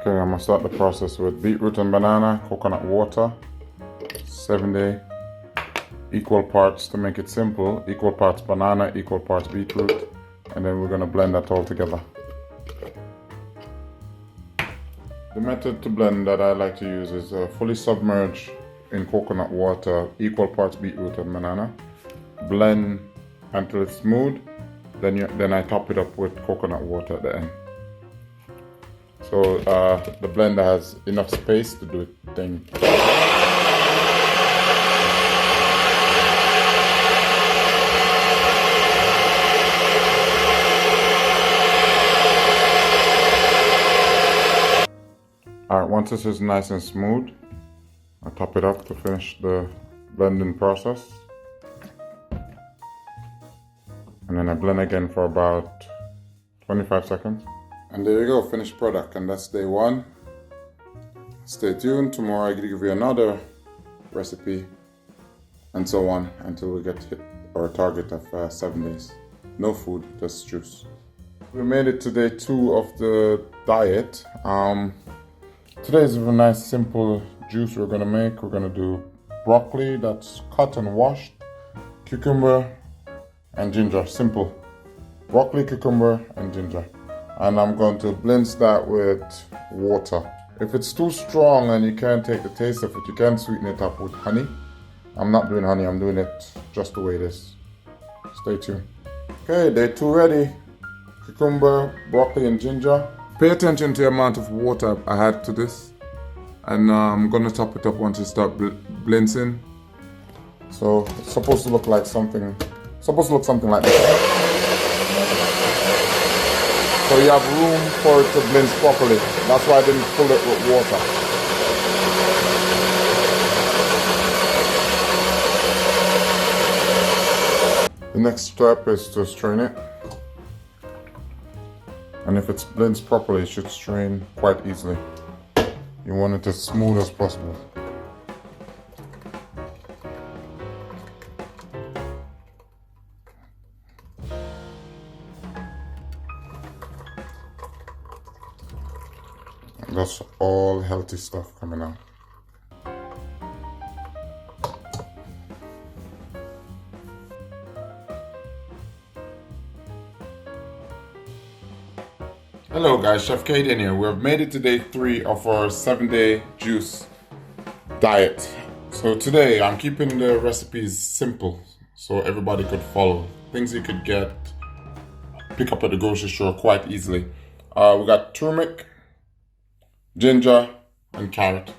Okay, I'm gonna start the process with beetroot and banana, coconut water, 7-day, equal parts to make it simple, equal parts banana, equal parts beetroot, and then we're gonna blend that all together. The method to blend that I like to use is fully submerge in coconut water, equal parts beetroot and banana, blend until it's smooth, then I top it up with coconut water at the end. So the blender has enough space to do its thing. Alright, once this is nice and smooth, I top it up to finish the blending process. And then I blend again for about 25 seconds. And there you go, finished product, and that's day one. Stay tuned, tomorrow I give you another recipe, and so on until we get hit our target of 7 days. No food, just juice. We made it to day 2 of the diet. Today is a nice simple juice we're gonna make. We're gonna do broccoli that's cut and washed, cucumber and ginger, simple. Broccoli, cucumber and ginger. And I'm going to blend that with water. If it's too strong and you can't take the taste of it, you can sweeten it up with honey. I'm not doing honey, I'm doing it just the way it is. Stay tuned. Okay, day 2 ready. Cucumber, broccoli and ginger. Pay attention to the amount of water I add to this. And I'm gonna top it up once it starts blending. So it's supposed to look like something like this. So you have room for it to blend properly. That's why I didn't fill it with water. The next step is to strain it. And if it blends properly, it should strain quite easily. You want it as smooth as possible. That's all healthy stuff coming out. Hello guys, Chef Kadian here. We have made it to day 3 of our 7-day juice diet. So today I'm keeping the recipes simple so everybody could follow. Things you could pick up at the grocery store quite easily. We got turmeric, ginger and carrot.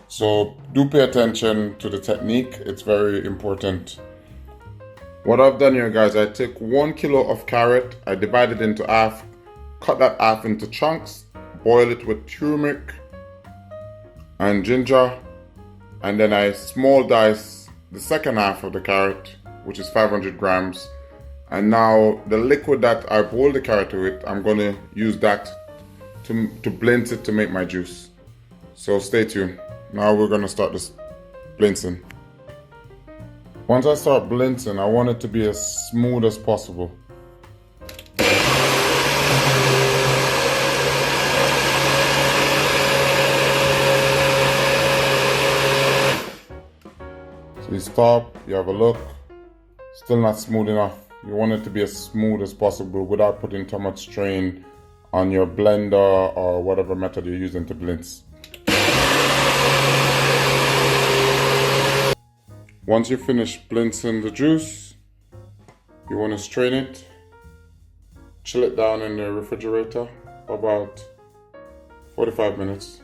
So do pay attention to the technique, it's very important. What I've done here guys, I take 1 kilo of carrot, I divide it into half, cut that half into chunks, boil it with turmeric and ginger, and then I small dice the second half of the carrot, which is 500 grams. And now the liquid that I boiled the carrot with, I'm gonna use that to blend it to make my juice. So stay tuned. Now we're gonna start this blending. Once I start blending, I want it to be as smooth as possible. So you stop, you have a look, still not smooth enough. You want it to be as smooth as possible without putting too much strain on your blender or whatever method you're using to blend. Once you finish blending the juice, you want to strain it, chill it down in the refrigerator for about 45 minutes,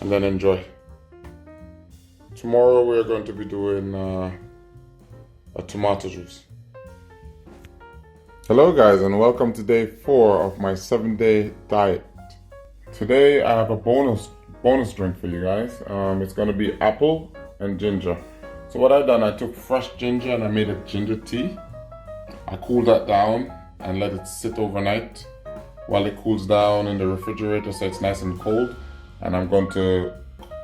and then enjoy. Tomorrow we're going to be doing a tomato juice. Hello guys, and welcome to day 4 of my 7-day diet. Today I have a bonus drink for you guys. It's gonna be apple and ginger. So what I've done, I took fresh ginger and I made a ginger tea. I cooled that down and let it sit overnight while it cools down in the refrigerator so it's nice and cold. And I'm going to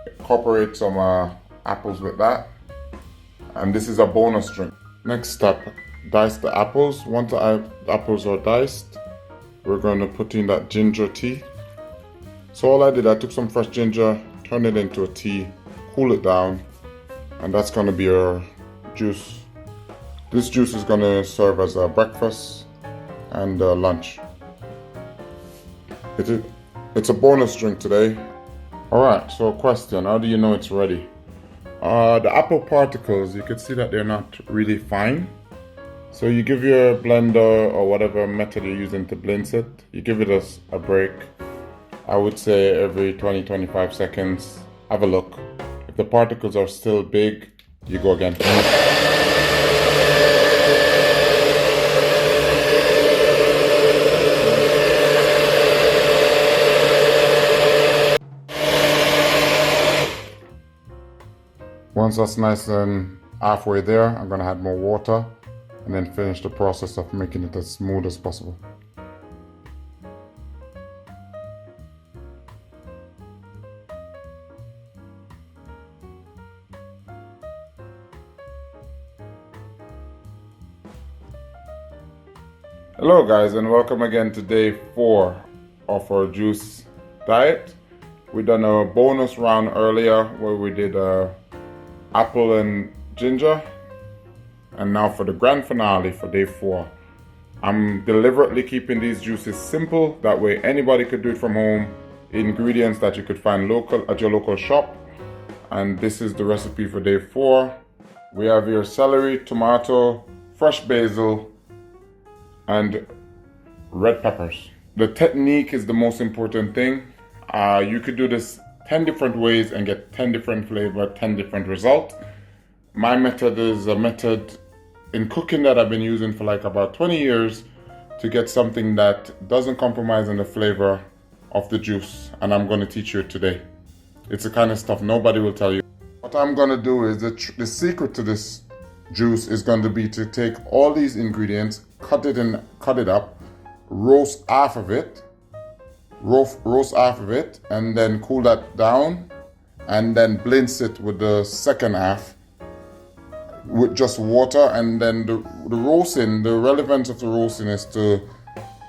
incorporate some apples with that. And this is a bonus drink. Next step, dice the apples. Once the apples are diced, we're going to put in that ginger tea. So all I did, I took some fresh ginger, turned it into a tea, cool it down, and that's gonna be our juice. This juice is gonna serve as a breakfast and lunch. It's a bonus drink today. Alright, so question, how do you know it's ready? The apple particles, you can see that they're not really fine. So you give your blender or whatever method you're using to blend it, you give it a break. I would say every 20-25 seconds, have a look. If the particles are still big, you go again. Once that's nice and halfway there, I'm gonna add more water and then finish the process of making it as smooth as possible. Hello guys, and welcome again to day 4 of our juice diet. We done a bonus round earlier where we did apple and ginger, and now for the grand finale for day 4. I'm deliberately keeping these juices simple, that way anybody could do it from home. Ingredients that you could find local at your local shop, and this is the recipe for day 4. We have here celery, tomato, fresh basil, and red peppers. The technique is the most important thing. You could do this 10 different ways and get 10 different flavor, 10 different results. My method is a method in cooking that I've been using for like about 20 years to get something that doesn't compromise on the flavor of the juice, and I'm going to teach you today. It's the kind of stuff nobody will tell you. What I'm going to do is the secret to this juice is going to be to take all these ingredients, cut it up, roast half of it, and then cool that down, and then blend it with the second half with just water. And then the roasting, the relevance of the roasting is to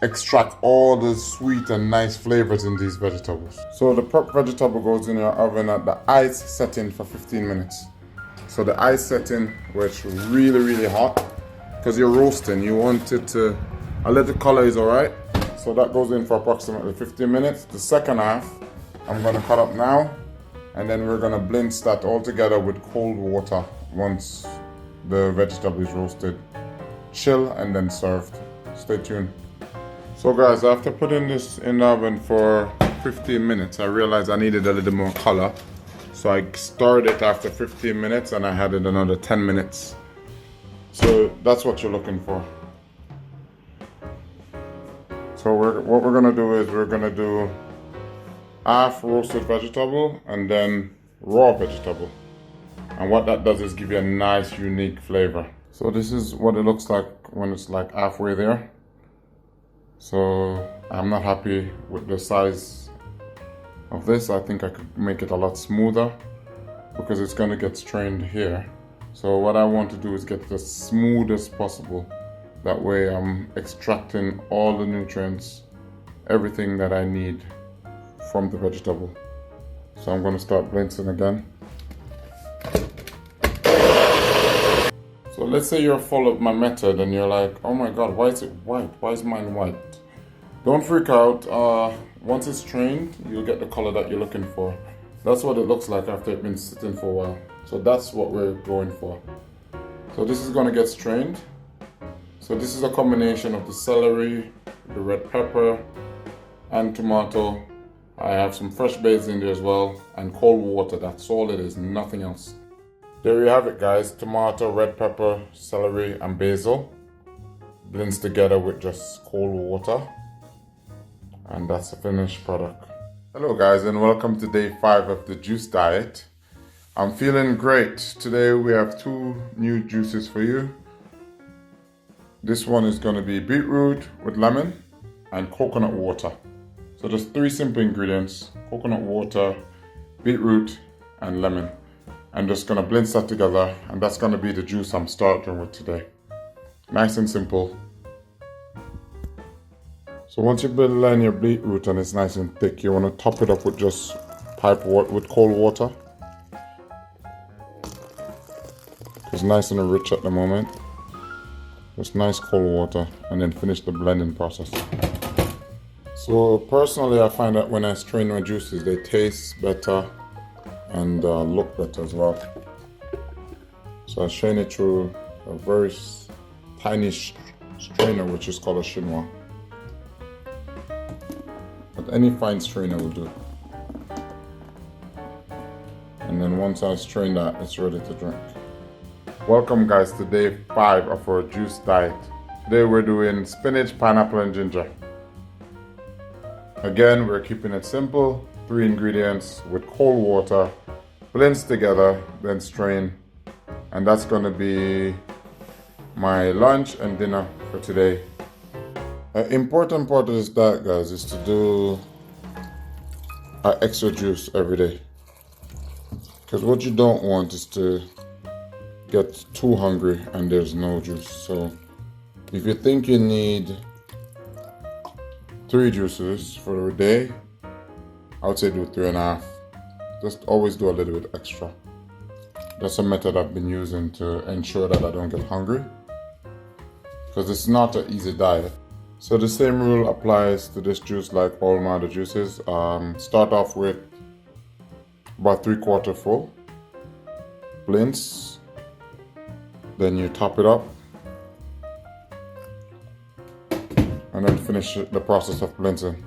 extract all the sweet and nice flavors in these vegetables. So the prep vegetable goes in your oven at the ice setting for 15 minutes. So the ice setting where it's really hot, because you're roasting, you want it to, a little color is alright. So that goes in for approximately 15 minutes. The second half, I'm gonna cut up now, and then we're gonna blend that all together with cold water once the vegetable is roasted. Chill and then served. Stay tuned. So guys, after putting this in the oven for 15 minutes, I realized I needed a little more color. So I stirred it after 15 minutes and I added another 10 minutes. So that's what you're looking for. So what we're gonna do is we're gonna do half roasted vegetable and then raw vegetable. And what that does is give you a nice, unique flavor. So this is what it looks like when it's like halfway there. So I'm not happy with the size of this. I think I could make it a lot smoother because it's gonna get strained here. So what I want to do is get it as smooth as possible. That way I'm extracting all the nutrients, everything that I need from the vegetable. So I'm gonna start blending again. So let's say you're following my method and you're like, oh my God, why is it white? Why is mine white? Don't freak out. Once it's strained, you'll get the color that you're looking for. That's what it looks like after it's been sitting for a while. So that's what we're going for. So this is gonna get strained. So this is a combination of the celery, the red pepper, and tomato. I have some fresh basil in there as well, and cold water. That's all it is, nothing else. There you have it guys, tomato, red pepper, celery, and basil. Blends together with just cold water. And that's the finished product. Hello guys, and welcome to day 5 of the juice diet. I'm feeling great. Today we have 2 new juices for you. This one is going to be beetroot with lemon and coconut water. So just 3 simple ingredients: coconut water, beetroot, and lemon. I'm just going to blend that together, and that's going to be the juice I'm starting with today. Nice and simple. So once you blend your beetroot and it's nice and thick, you want to top it up with just with cold water. It's nice and rich at the moment. Just nice cold water, and then finish the blending process. So personally, I find that when I strain my juices, they taste better and look better as well. So I strain it through a very tiny strainer, which is called a chinois. But any fine strainer will do. And then once I strain that, it's ready to drink. Welcome guys to day 5 of our juice diet. Today we're doing spinach, pineapple and ginger. Again, we're keeping it simple. 3 ingredients with cold water, blends together, then strain. And that's gonna be my lunch and dinner for today. An important part of this diet, guys, is to do an extra juice every day. Because what you don't want is to get too hungry and there's no juice. So if you think you need 3 juices for a day, I would say do 3.5. Just always do a little bit extra. That's a method I've been using to ensure that I don't get hungry, because it's not an easy diet. So the same rule applies to this juice like all my other juices. Start off with about 3/4 full, blends, then you top it up, and then finish the process of blending.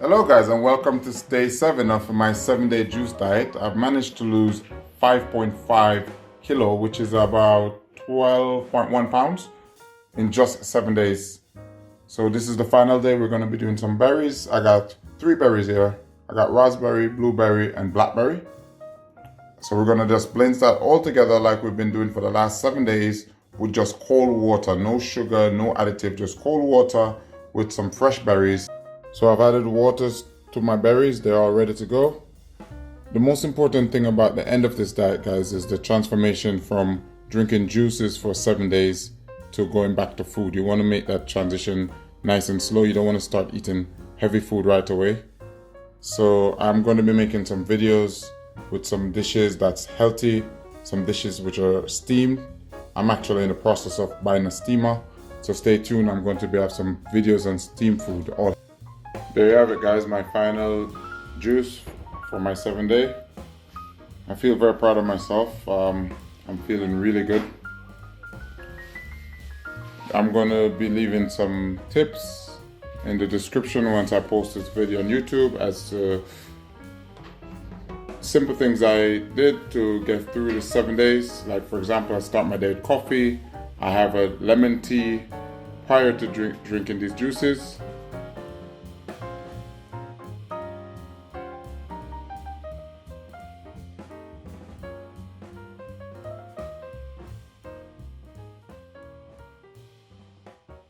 Hello guys, and welcome to day 7 of my 7-day juice diet. I've managed to lose 5.5 kilo, which is about 12.1 pounds in just 7 days. So this is the final day. We're going to be doing some berries. I got 3 berries here. I got raspberry, blueberry and blackberry. So we're going to just blend that all together like we've been doing for the last 7 days with just cold water. No sugar, no additive, just cold water with some fresh berries. So I've added waters to my berries. They're all ready to go. The most important thing about the end of this diet, guys, is the transformation from drinking juices for 7 days to going back to food. You want to make that transition nice and slow. You don't want to start eating heavy food right away. So I'm going to be making some videos with some dishes that's healthy, some dishes which are steamed. I'm actually in the process of buying a steamer, so stay tuned. I'm going to have some videos on steamed food. There you have it, guys, my final juice for my 7-day. I feel very proud of myself. I'm feeling really good. I'm going to be leaving some tips in the description once I post this video on YouTube as to simple things I did to get through the 7 days. Like for example, I start my day with coffee. I have a lemon tea prior to drinking these juices.